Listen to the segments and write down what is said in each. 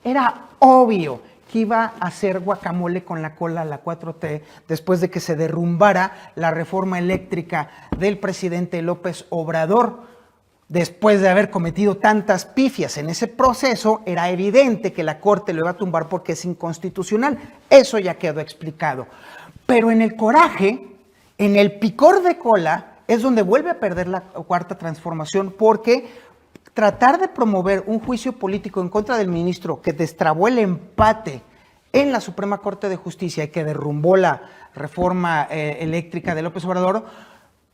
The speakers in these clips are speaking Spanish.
Era obvio que iba a hacer guacamole con la cola a la 4T después de que se derrumbara la reforma eléctrica del presidente López Obrador. Después de haber cometido tantas pifias en ese proceso, era evidente que la Corte lo iba a tumbar porque es inconstitucional. Eso ya quedó explicado. Pero en el coraje, en el picor de cola, es donde vuelve a perder la Cuarta Transformación, porque tratar de promover un juicio político en contra del ministro que destrabó el empate en la Suprema Corte de Justicia y que derrumbó la reforma eléctrica de López Obrador,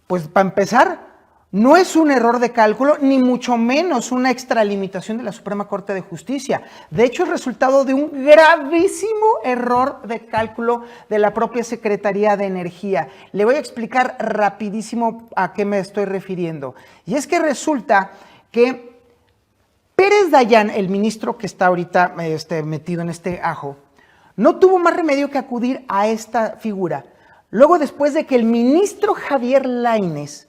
pues para empezar, no es un error de cálculo, ni mucho menos una extralimitación de la Suprema Corte de Justicia. De hecho, es resultado de un gravísimo error de cálculo de la propia Secretaría de Energía. Le voy a explicar rapidísimo a qué me estoy refiriendo. Y es que resulta que Pérez Dayán, el ministro que está ahorita metido en este ajo, no tuvo más remedio que acudir a esta figura. Luego, después de que el ministro Javier Lainez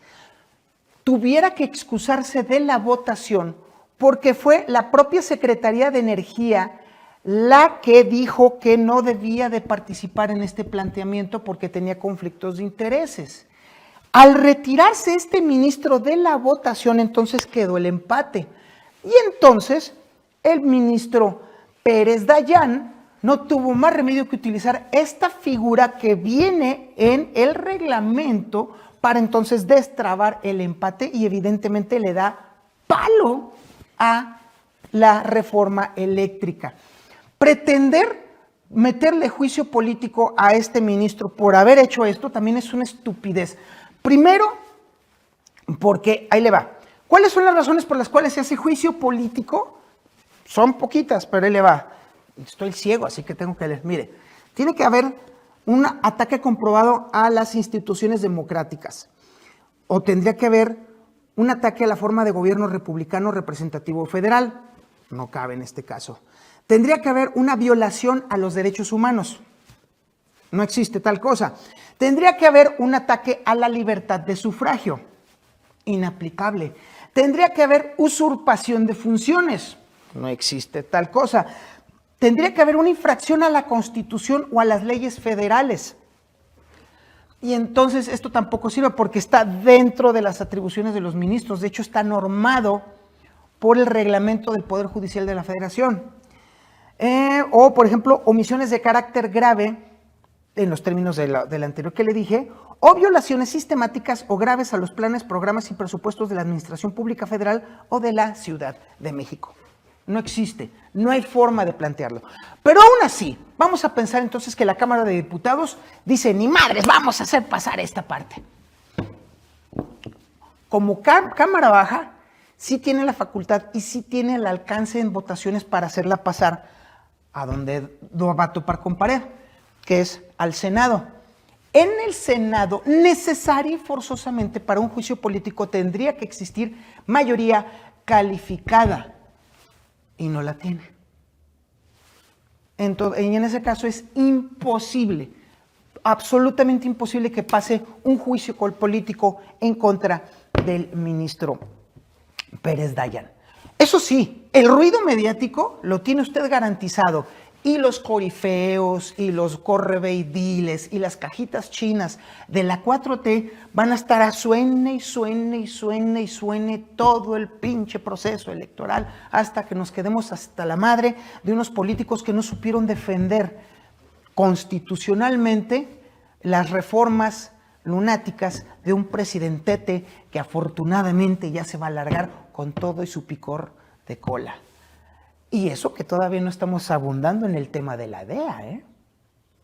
tuviera que excusarse de la votación porque fue la propia Secretaría de Energía la que dijo que no debía de participar en este planteamiento porque tenía conflictos de intereses. Al retirarse este ministro de la votación, entonces quedó el empate. Y entonces el ministro Pérez Dayán no tuvo más remedio que utilizar esta figura que viene en el reglamento para entonces destrabar el empate, y evidentemente le da palo a la reforma eléctrica. Pretender meterle juicio político a este ministro por haber hecho esto también es una estupidez. Primero, porque ahí le va. ¿Cuáles son las razones por las cuales se hace juicio político? Son poquitas, pero ahí le va. Estoy ciego, así que tengo que leer. Mire, tiene que haber un ataque comprobado a las instituciones democráticas, o tendría que haber un ataque a la forma de gobierno republicano representativo federal, no cabe en este caso. Tendría que haber una violación a los derechos humanos, no existe tal cosa. Tendría que haber un ataque a la libertad de sufragio, inaplicable. Tendría que haber usurpación de funciones, no existe tal cosa. Tendría que haber una infracción a la Constitución o a las leyes federales. Y entonces esto tampoco sirve porque está dentro de las atribuciones de los ministros. De hecho, está normado por el reglamento del Poder Judicial de la Federación. O, por ejemplo, omisiones de carácter grave, en los términos del anterior que le dije, o violaciones sistemáticas o graves a los planes, programas y presupuestos de la Administración Pública Federal o de la Ciudad de México. No existe, no hay forma de plantearlo. Pero aún así, vamos a pensar entonces que la Cámara de Diputados dice, ni madres, vamos a hacer pasar esta parte. Como Cámara Baja, sí tiene la facultad y sí tiene el alcance en votaciones para hacerla pasar a donde no va a topar con pared, que es al Senado. En el Senado, necesaria y forzosamente para un juicio político, tendría que existir mayoría calificada. Y no la tiene. Y en ese caso es imposible, absolutamente imposible que pase un juicio político en contra del ministro Pérez Dayán. Eso sí, el ruido mediático lo tiene usted garantizado, y los corifeos y los correveidiles y las cajitas chinas de la 4T van a estar a suene y suene y suene y suene todo el pinche proceso electoral hasta que nos quedemos hasta la madre de unos políticos que no supieron defender constitucionalmente las reformas lunáticas de un presidentete que afortunadamente ya se va a alargar con todo y su picor de cola. Y eso que todavía no estamos abundando en el tema de la DEA, ¿eh?